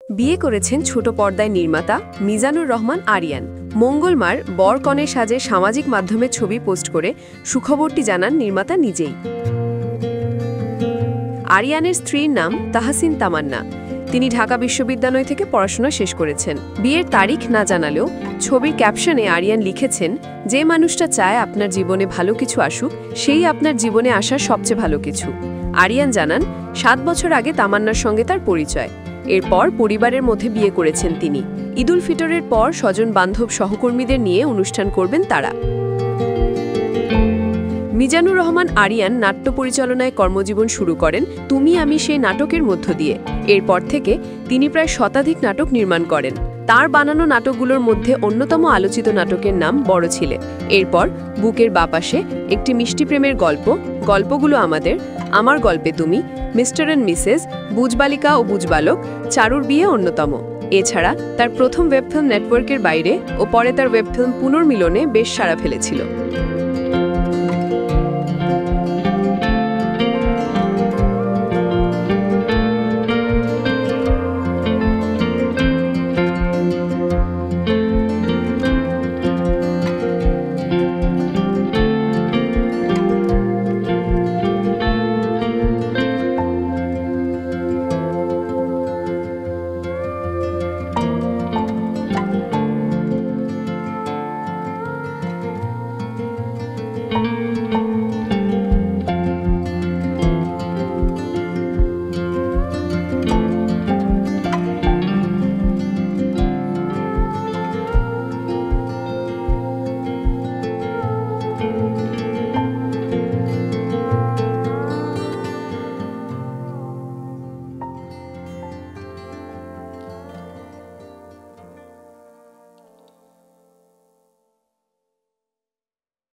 বিয়ে করেছেন ছোট পর্দায় নির্মাতা মিজানুর রহমান আরিয়ান। মঙ্গলবার বর-কনের সাজে সামাজিক মাধ্যমে ছবি পোস্ট করে সুখবরটি জানান নির্মাতা নিজেই। আরিয়ানের স্ত্রীর নাম তাহসিন তামান্না। তিনি ঢাকা বিশ্ববিদ্যালয় থেকে পড়াশোনা শেষ করেছেন। বিয়ের তারিখ না জানালেও ছবির ক্যাপশনে আরিয়ান লিখেছেন, যে মানুষটা চায় আপনার জীবনে ভালো কিছু আসুক, সেই আপনার জীবনে আসার সবচেয়ে ভালো কিছু। আরিয়ান জানান, 7 বছর আগে তামান্নার সঙ্গে তার পরিচয়। এরপর পরিবারের মধ্যে বিয়ে করেছেন তিনি। ঈদুল ফিতরের পর স্বজন বান্ধব সহকর্মীদের নিয়ে অনুষ্ঠান করবেন তারা। মিজানুর রহমান আরিয়ান নাট্য পরিচালনায় কর্মজীবন শুরু করেন তুমি আমি সেই নাটকের মধ্য দিয়ে। এরপর থেকে তিনি প্রায় শতাধিক নাটক নির্মাণ করেন। তার বানানো নাটকগুলোর মধ্যে অন্যতম আলোচিত নাটকের নাম বড় ছিলে। এরপর বুকের বাপাশে, একটি মিষ্টি প্রেমের গল্প, গল্পগুলো আমাদের, আমার গল্পে তুমি, মিস্টার অ্যান্ড মিসেস, বুঝবালিকা ও বুঝবালক, চারুর বিয়ে অন্যতম। এছাড়া তার প্রথম ওয়েবফিল্ম নেটওয়ার্কের বাইরে ও পরে তার ওয়েবফিল্ম পুনর্মিলনে বেশ সাড়া ফেলেছিল।